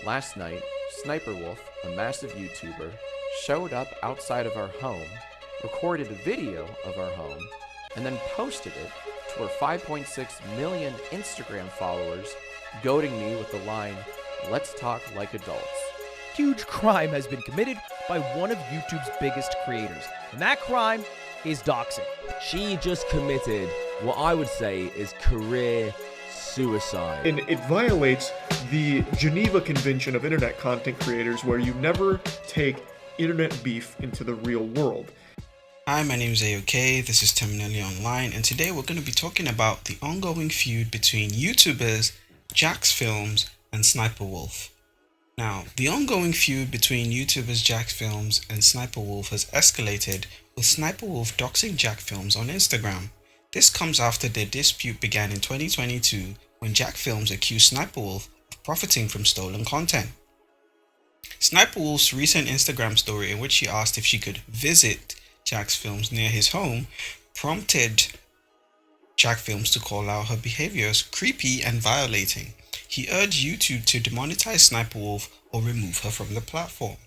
Last night, Sniperwolf, a massive YouTuber, showed up outside of our home, recorded a video of our home, and then posted it to her 5.6 million Instagram followers, goading me with the line, "Let's talk like adults." Huge crime has been committed by one of YouTube's biggest creators, and that crime is doxing. She just committed what I would say is career suicide. And it violates the Geneva Convention of Internet Content Creators, where you never take internet beef into the real world. Hi, my name is AOK, this is Terminally Online, and today we're going to be talking about the ongoing feud between YouTubers Jacksfilms and Sssniperwolf. Now, the ongoing feud between YouTubers Jacksfilms and Sssniperwolf has escalated, with Sssniperwolf doxing Jacksfilms on Instagram. This comes after their dispute began in 2022 when Jacksfilms accused Sssniperwolf of profiting from stolen content. Sssniperwolf's recent Instagram story, in which she asked if she could visit Jacksfilms near his home, prompted Jacksfilms to call out her behavior as creepy and violating. He urged YouTube to demonetize Sssniperwolf or remove her from the platform.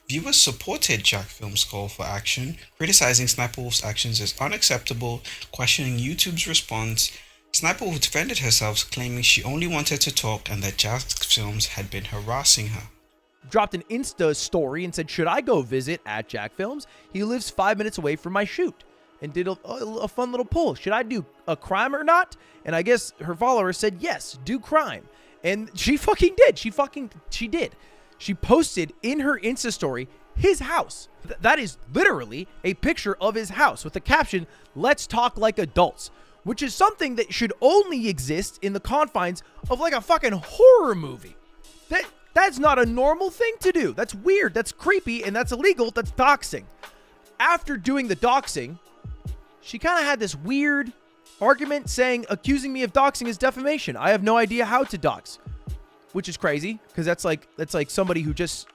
Viewers supported Jacksfilms' call for action, criticizing Sssniperwolf's actions as unacceptable, questioning YouTube's response. Sssniperwolf defended herself, claiming she only wanted to talk and that Jacksfilms had been harassing her. Dropped an Insta story and said, should I go visit at Jacksfilms? He lives 5 minutes away from my shoot. And did a fun little poll. Should I do a crime or not? And I guess her followers said, yes, do crime. And she fucking did. She did. She posted in her Insta story his house. That is literally a picture of his house with the caption, "Let's talk like adults," which is something that should only exist in the confines of like a fucking horror movie. That's not a normal thing to do. That's weird. That's creepy, and that's illegal. That's doxing. After doing the doxing, she kind of had this weird argument saying, accusing me of doxing is defamation. I have no idea how to dox, which is crazy because that's like somebody who just,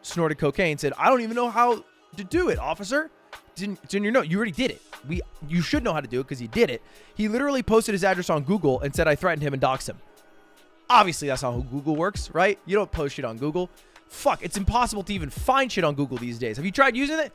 snorted cocaine and said, I don't even know how to do it, officer. It's in your note. You already did it. You should know how to do it because you did it. He literally posted his address on Google and said I threatened him and doxed him. Obviously, that's not how Google works, right? You don't post shit on Google. Fuck, it's impossible to even find shit on Google these days. Have you tried using it?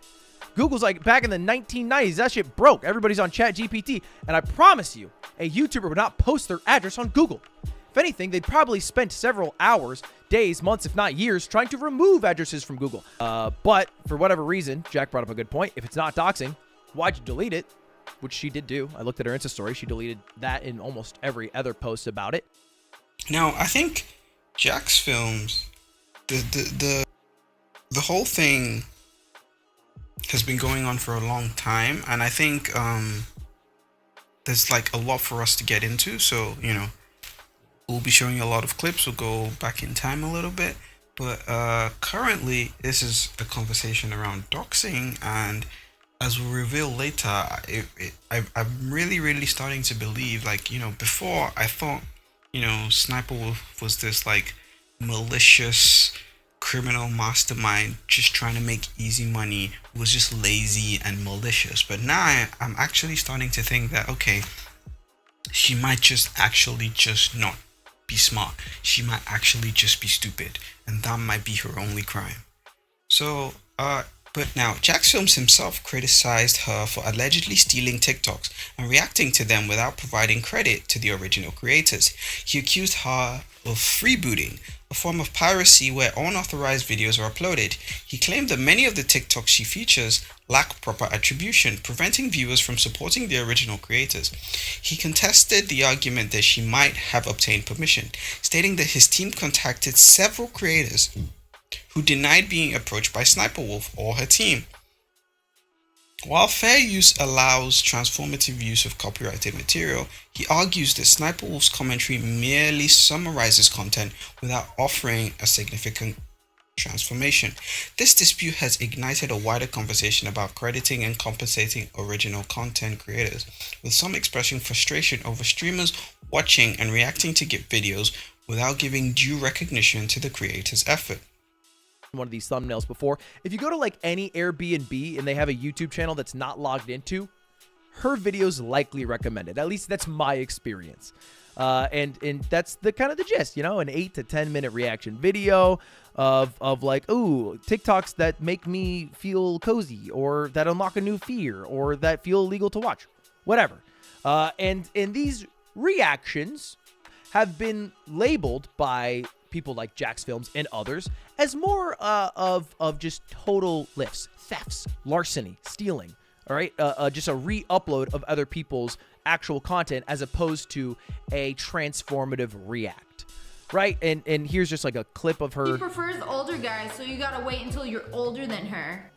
Google's like back in the 1990s, that shit broke. Everybody's on ChatGPT, and I promise you, a YouTuber would not post their address on Google. If anything, they'd probably spent several hours, days, months, if not years, trying to remove addresses from Google. But for whatever reason, Jack brought up a good point. If it's not doxing, why'd you delete it? Which she did do. I looked at her Insta story. She deleted that in almost every other post about it. Now, I think Jacksfilms, the whole thing has been going on for a long time, and I think there's like a lot for us to get into, so we'll be showing a lot of clips. We'll go back in time a little bit, but currently this is a conversation around doxing, and as we'll reveal later, I'm really starting to believe, before I thought Sssniperwolf was this like malicious criminal mastermind just trying to make easy money, was just lazy and malicious. But now I'm actually starting to think that, okay, she might just actually just not be smart. She might actually just be stupid, and that might be her only crime. So, but now Jacksfilms himself criticized her for allegedly stealing TikToks and reacting to them without providing credit to the original creators. He accused her of freebooting, a form of piracy where unauthorized videos are uploaded. He claimed that many of the TikToks she features lack proper attribution, preventing viewers from supporting the original creators. He contested the argument that she might have obtained permission, stating that his team contacted several creators who denied being approached by Sssniperwolf or her team. While fair use allows transformative use of copyrighted material, he argues that Sssniperwolf's commentary merely summarizes content without offering a significant transformation. This dispute has ignited a wider conversation about crediting and compensating original content creators, with some expressing frustration over streamers watching and reacting to videos without giving due recognition to the creator's effort. One of these thumbnails before. If you go to like any Airbnb and they have a YouTube channel that's not logged into, her videos likely recommended. At least that's my experience. And that's the kind of the gist, you know, an 8 to 10 minute reaction video of like, ooh, TikToks that make me feel cozy, or that unlock a new fear, or that feel illegal to watch, whatever. And these reactions have been labeled by people like Jacksfilms and others as more of just total lifts, thefts, larceny, stealing. All right, just a re-upload of other people's actual content as opposed to a transformative react, right? And here's just like a clip of her. She prefers older guys, so you gotta wait until you're older than her.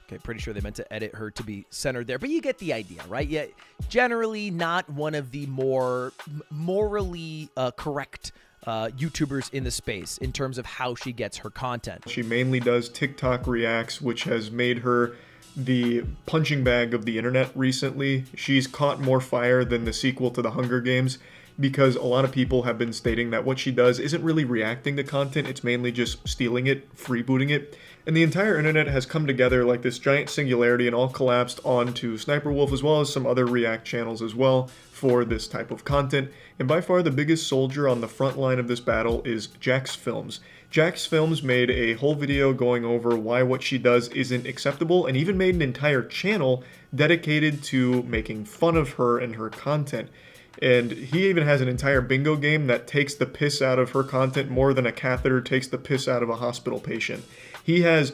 Okay, pretty sure they meant to edit her to be centered there, but you get the idea, right? Yeah, generally not one of the more morally correct YouTubers in the space in terms of how she gets her content. She mainly does TikTok reacts, which has made her the punching bag of the internet recently. She's caught more fire than the sequel to the Hunger Games, because a lot of people have been stating that what she does isn't really reacting to content, it's mainly just stealing it, freebooting it. And the entire internet has come together like this giant singularity and all collapsed onto Sssniperwolf, as well as some other react channels as well, for this type of content. And by far the biggest soldier on the front line of this battle is Jacksfilms. Jacksfilms made a whole video going over why what she does isn't acceptable, and even made an entire channel dedicated to making fun of her and her content. And he even has an entire bingo game that takes the piss out of her content more than a catheter takes the piss out of a hospital patient. He has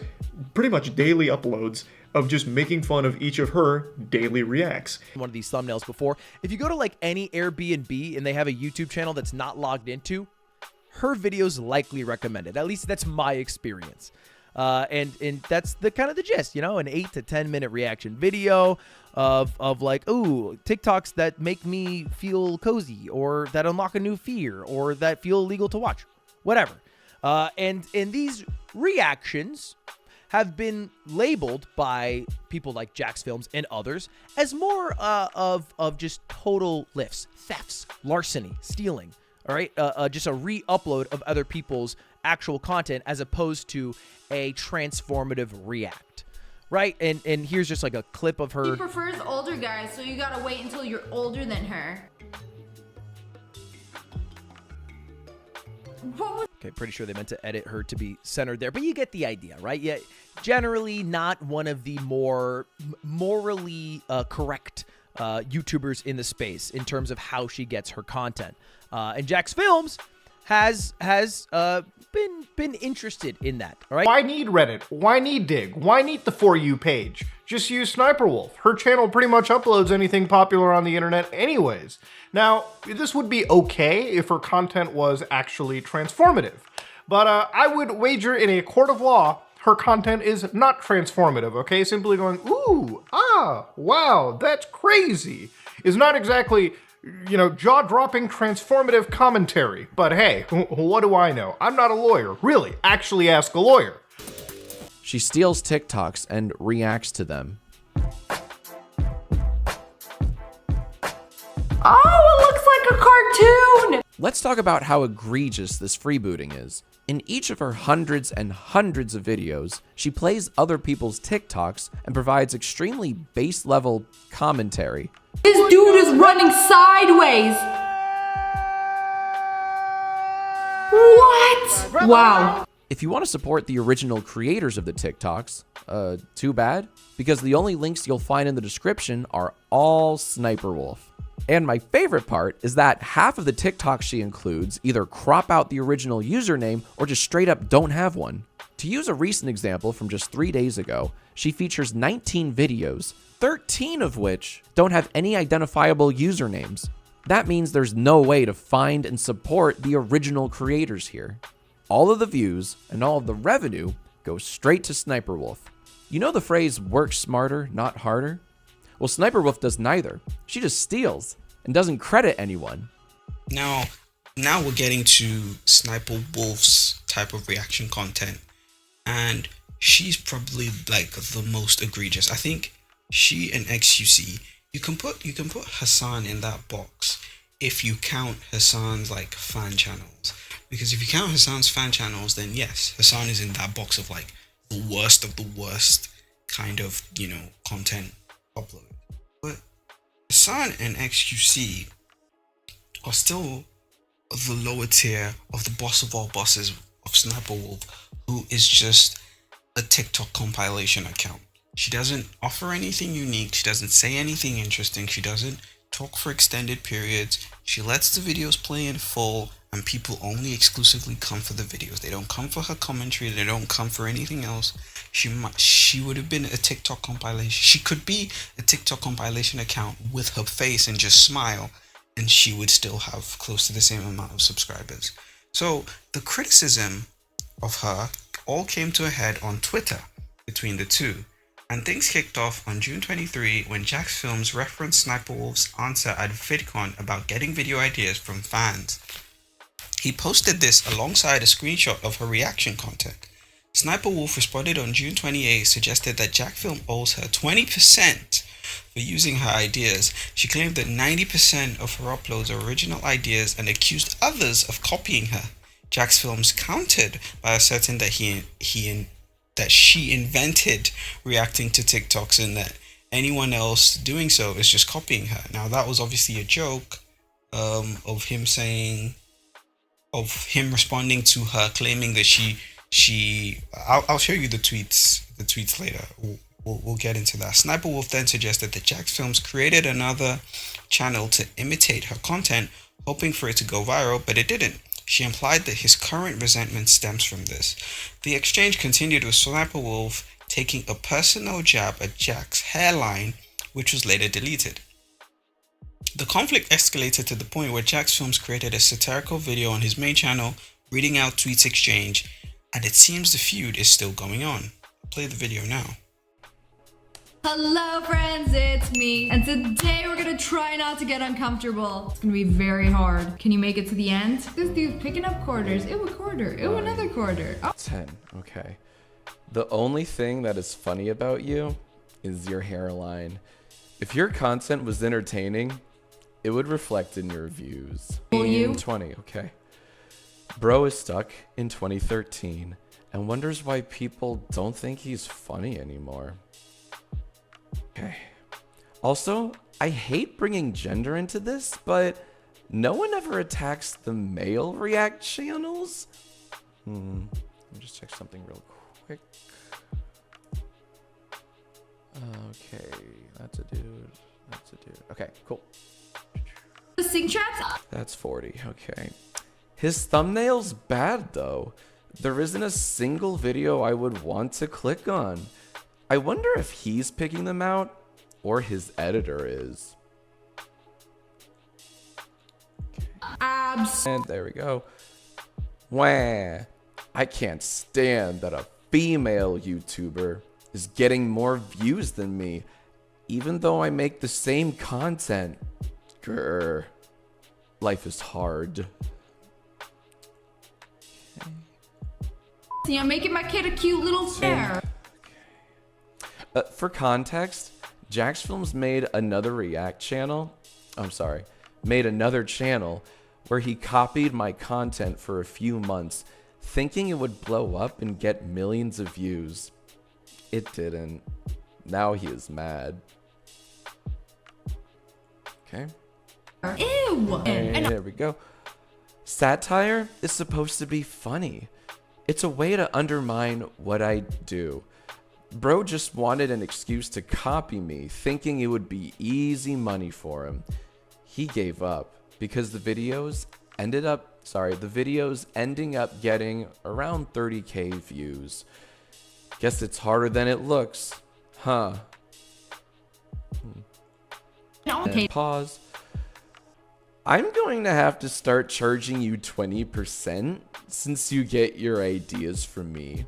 pretty much daily uploads of just making fun of each of her daily reacts. One of these thumbnails before. If you go to like any Airbnb and they have a YouTube channel that's not logged into, her videos likely recommended. At least that's my experience. And that's the kind of the gist, you know, an 8 to 10 minute reaction video of like, ooh, TikToks that make me feel cozy, or that unlock a new fear, or that feel illegal to watch, whatever. And these reactions have been labeled by people like Jacksfilms and others as more of just total lifts, thefts, larceny, stealing. All right, just a re-upload of other people's actual content as opposed to a transformative react, right? And here's just like a clip of her. She prefers older guys, so you gotta wait until you're older than her. Okay, pretty sure they meant to edit her to be centered there, but you get the idea, right? Yeah, generally not one of the more morally correct YouTubers in the space in terms of how she gets her content. And Jacksfilms has been interested in that, all right? Why need Reddit? Why need Dig? Why need the For You page? Just use Sssniperwolf. Her channel pretty much uploads anything popular on the internet anyways. Now, this would be okay if her content was actually transformative, but I would wager in a court of law her content is not transformative, okay? Simply going, ooh, ah, wow, that's crazy, is not exactly, you know, jaw-dropping transformative commentary. But hey, what do I know? I'm not a lawyer. Really, actually ask a lawyer. She steals TikToks and reacts to them. Oh, it looks like a cartoon! Let's talk about how egregious this freebooting is. In each of her hundreds and hundreds of videos, she plays other people's TikToks and provides extremely base-level commentary. This dude is running sideways! What? Wow. If you want to support the original creators of the TikToks, too bad, because the only links you'll find in the description are all Sssniperwolf. And my favorite part is that half of the TikToks she includes either crop out the original username or just straight up don't have one. To use a recent example from just 3 days ago, she features 19 videos, 13 of which don't have any identifiable usernames. That means there's no way to find and support the original creators here. All of the views and all of the revenue go straight to Sssniperwolf. You know the phrase, work smarter, not harder? Well, Sssniperwolf does neither. She just steals and doesn't credit anyone. Now we're getting to Sssniperwolf's type of reaction content, and she's probably like the most egregious. I think she and XUC, you can put Hassan in that box if you count Hassan's like fan channels. Because if you count Hassan's fan channels, then yes, Hassan is in that box of like the worst of the worst kind of, content uploaded. But Hassan and XQC are still the lower tier of the boss of all bosses of Sniperwolf, who is just a TikTok compilation account. She doesn't offer anything unique. She doesn't say anything interesting. She doesn't talk for extended periods. She lets the videos play in full, and people only exclusively come for the videos. They don't come for her commentary. They don't come for anything else. She would have been a TikTok compilation. She could be a TikTok compilation account with her face and just smile, and she would still have close to the same amount of subscribers. So the criticism of her all came to a head on Twitter between the two. And things kicked off on June 23 when Jacksfilms referenced Sniperwolf's answer at VidCon about getting video ideas from fans. He posted this alongside a screenshot of her reaction content. Sniperwolf responded on June 28, suggested that Jacksfilm owes her 20% for using her ideas. She claimed that 90% of her uploads are original ideas and accused others of copying her. Jacksfilms countered by asserting that she invented reacting to TikToks and that anyone else doing so is just copying her. Now that was obviously a joke of him responding to her, claiming that I'll show you the tweets later. We'll get into that. Sniperwolf then suggested that Jacksfilms created another channel to imitate her content, hoping for it to go viral, but it didn't. She implied that his current resentment stems from this. The exchange continued with Sniperwolf taking a personal jab at Jack's hairline, which was later deleted. The conflict escalated to the point where Jacksfilms created a satirical video on his main channel, reading out tweets exchanged, and it seems the feud is still going on. I'll play the video now. Hello friends, it's me. And today we're gonna try not to get uncomfortable. It's gonna be very hard. Can you make it to the end? This dude's picking up quarters. Ew, a quarter. Ew, another quarter. Oh. 10. Okay. The only thing that is funny about you is your hairline. If your content was entertaining, it would reflect in your views. Will you? 20. Okay. Bro is stuck in 2013 and wonders why people don't think he's funny anymore. Okay. Also, I hate bringing gender into this, but no one ever attacks the male react channels. Let me just check something real quick. Okay, that's a dude. That's a dude. Okay, cool. The sing traps? That's 40. Okay. His thumbnail's bad though. There isn't a single video I would want to click on. I wonder if he's picking them out or his editor is. And there we go. Wah. I can't stand that a female YouTuber is getting more views than me, even though I make the same content. Grr. Life is hard. See, I'm making my kid a cute little chair. For context, Jacksfilms made another react channel. Made another channel where he copied my content for a few months, thinking it would blow up and get millions of views. It didn't. Now he is mad. Okay. Ew. And there we go. Satire is supposed to be funny. It's a way to undermine what I do. Bro just wanted an excuse to copy me, thinking it would be easy money for him. He gave up because the videos ending up getting around 30k views. Guess it's harder than it looks, huh? Okay. And pause. I'm going to have to start charging you 20% since you get your ideas from me.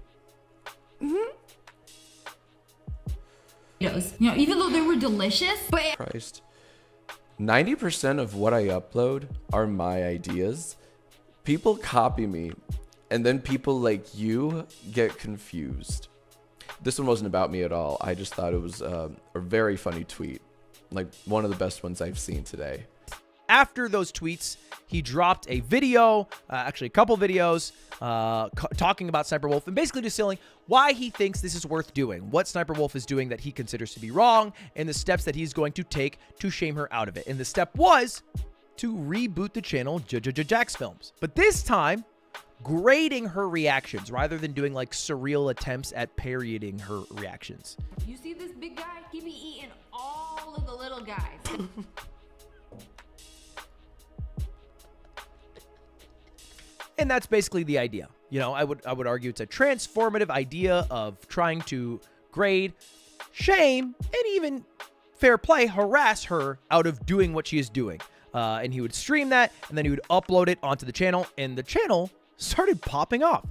Even though they were delicious, but Christ. 90% of what I upload are my ideas. People copy me, and then people like you get confused. This one wasn't about me at all. I just thought it was a very funny tweet. Like one of the best ones I've seen today. After those tweets, he dropped a video, actually a couple videos, talking about Sniperwolf and basically distilling why he thinks this is worth doing, what Sniperwolf is doing that he considers to be wrong, and the steps that he's going to take to shame her out of it. And the step was to reboot the channel Jacksfilms. But this time, grading her reactions rather than doing like surreal attempts at parodying her reactions. You see this big guy? He be eating all of the little guys. And that's basically the idea. You know, I would argue it's a transformative idea of trying to grade, shame, and even fair play, harass her out of doing what she is doing. And he would stream that, and then he would upload it onto the channel, and the channel started popping off.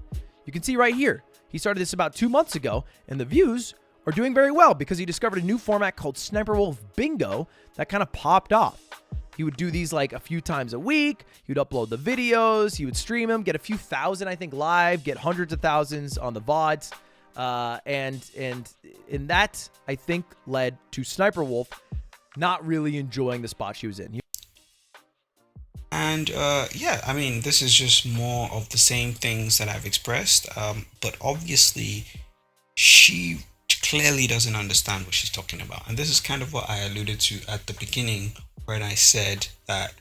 You can see right here, he started this about 2 months ago, and the views are doing very well because he discovered a new format called Sniperwolf Bingo that kind of popped off. He would do these like a few times a week. He would upload the videos. He would stream them, get a few thousand, I think, live, get hundreds of thousands on the VODs. And that, I think, led to Sniperwolf not really enjoying the spot she was in. And yeah, I mean, this is just more of the same things that I've expressed. But obviously, she clearly doesn't understand what she's talking about. And this is kind of what I alluded to at the beginning when I said that,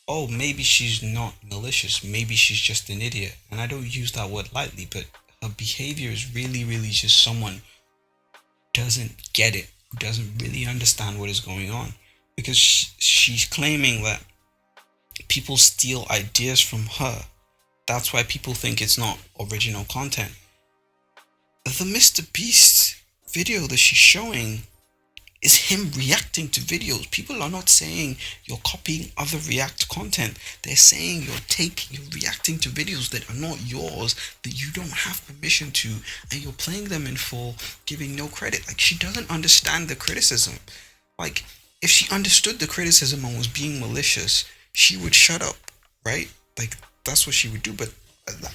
oh, maybe she's not malicious. Maybe she's just an idiot. And I don't use that word lightly, but her behavior is really, really just someone who doesn't get it, who doesn't really understand what is going on. Because she's claiming that people steal ideas from her. That's why people think it's not original content. The Mr. Beast video that she's showing is him reacting to videos. People are not saying you're copying other React content. They're saying you're reacting to videos that are not yours, that you don't have permission to, and you're playing them in full, giving no credit. Like, she doesn't understand the criticism. Like, if she understood the criticism and was being malicious, she would shut up, right? Like, that's what she would do. But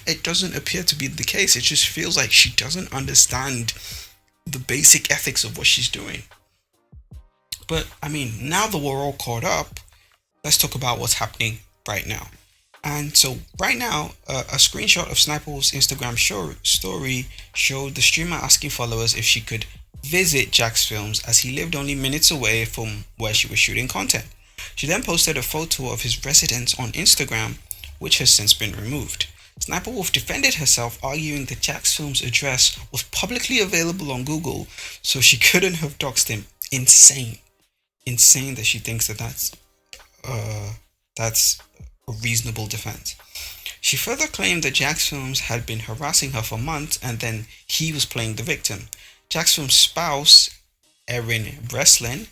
it doesn't appear to be the case. It just feels like she doesn't understand the basic ethics of what she's doing. But I mean, now that we're all caught up, let's talk about what's happening right now. And so right now, a screenshot of Sniperwolf's Instagram story showed the streamer asking followers if she could visit Jacksfilms, as he lived only minutes away from where she was shooting content. She then posted a photo of his residence on Instagram, which has since been removed. Sniperwolf defended herself, arguing that Jacksfilms' address was publicly available on Google, so she couldn't have doxed him. Insane that she thinks that that's a reasonable defense. She further claimed that Jacksfilms had been harassing her for months, and then he was playing the victim. Jacksfilms' spouse, Erin Breslin,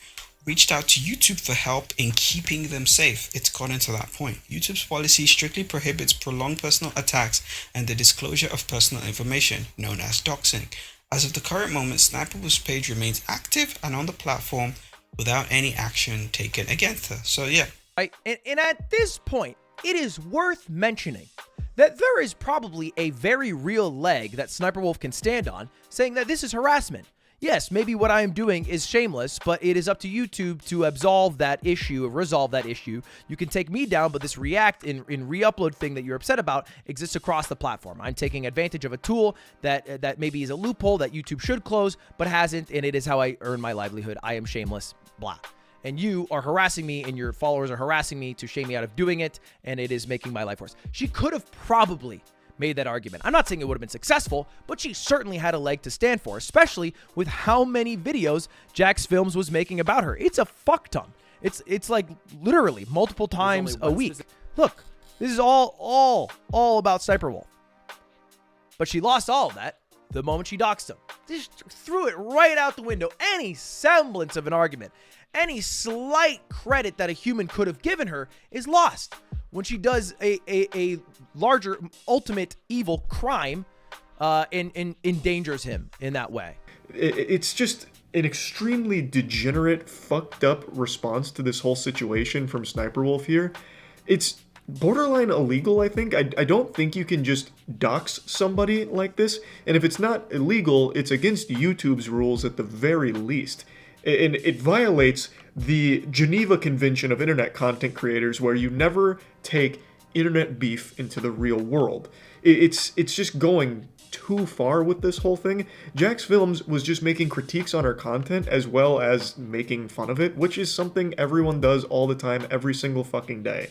reached out to YouTube for help in keeping them safe. It's gotten to that point. YouTube's policy strictly prohibits prolonged personal attacks and the disclosure of personal information, known as doxing. As of the current moment, Sniperwolf's page remains active and on the platform without any action taken against her. So yeah. Right, and at this point, it is worth mentioning that there is probably a very real leg that Sniperwolf can stand on, saying that this is harassment. Yes, maybe what I am doing is shameless, but it is up to YouTube to resolve that issue. You can take me down, but this react in re-upload thing that you're upset about exists across the platform. I'm taking advantage of a tool that maybe is a loophole that YouTube should close, but hasn't, and it is how I earn my livelihood. I am shameless, blah. And you are harassing me, and your followers are harassing me to shame me out of doing it, and it is making my life worse. She could have probably made that argument. I'm not saying it would have been successful, but she certainly had a leg to stand for, especially with how many videos Jacksfilms was making about her. It's a fuck ton. It's like literally multiple times a week. Look, this is all about Sniperwolf. But she lost all of that the moment she doxed him. Just threw it right out the window. Any semblance of an argument, any slight credit that a human could have given her is lost when she does a larger, ultimate evil crime and endangers him in that way. It's just an extremely degenerate, fucked up response to this whole situation from Sniperwolf here. It's borderline illegal, I think. I don't think you can just dox somebody like this. And if it's not illegal, it's against YouTube's rules at the very least. And it violates the Geneva Convention of Internet Content Creators, where you never take internet beef into the real world. It's just going too far with this whole thing. Jacksfilms was just making critiques on our content as well as making fun of it, which is something everyone does all the time, every single fucking day.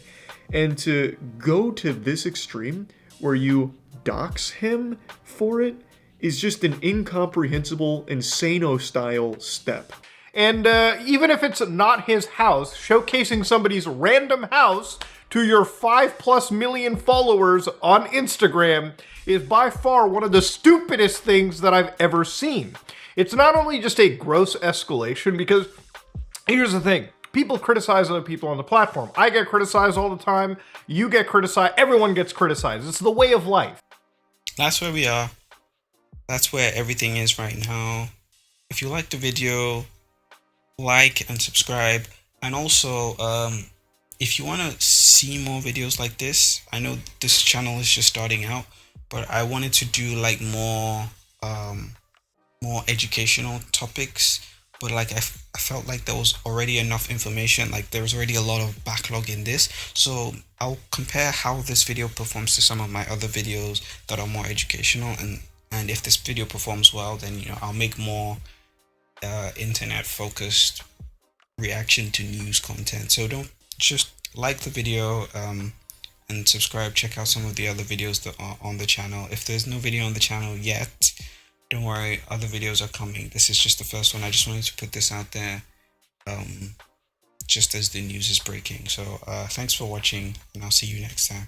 And to go to this extreme where you dox him for it is just an incomprehensible, insano-style step. And even if it's not his house, showcasing somebody's random house to your 5+ million followers on Instagram is by far one of the stupidest things that I've ever seen. It's not only just a gross escalation, because here's the thing. People criticize other people on the platform. I get criticized all the time. You get criticized. Everyone gets criticized. It's the way of life. That's where we are. That's where everything is right now. If you like the video, like and subscribe. And also, if you want to see more videos like this, I know this channel is just starting out, but I wanted to do like more educational topics. But like I felt like there was already enough information, like there was already a lot of backlog in this. So I'll compare how this video performs to some of my other videos that are more educational, and if this video performs well, then I'll make more internet focused reaction to news content. So don't just like the video and subscribe. Check out some of the other videos that are on the channel. If there's no video on the channel yet, don't worry, other videos are coming. This is just the first one. I just wanted to put this out there just as the news is breaking. So thanks for watching, and I'll see you next time.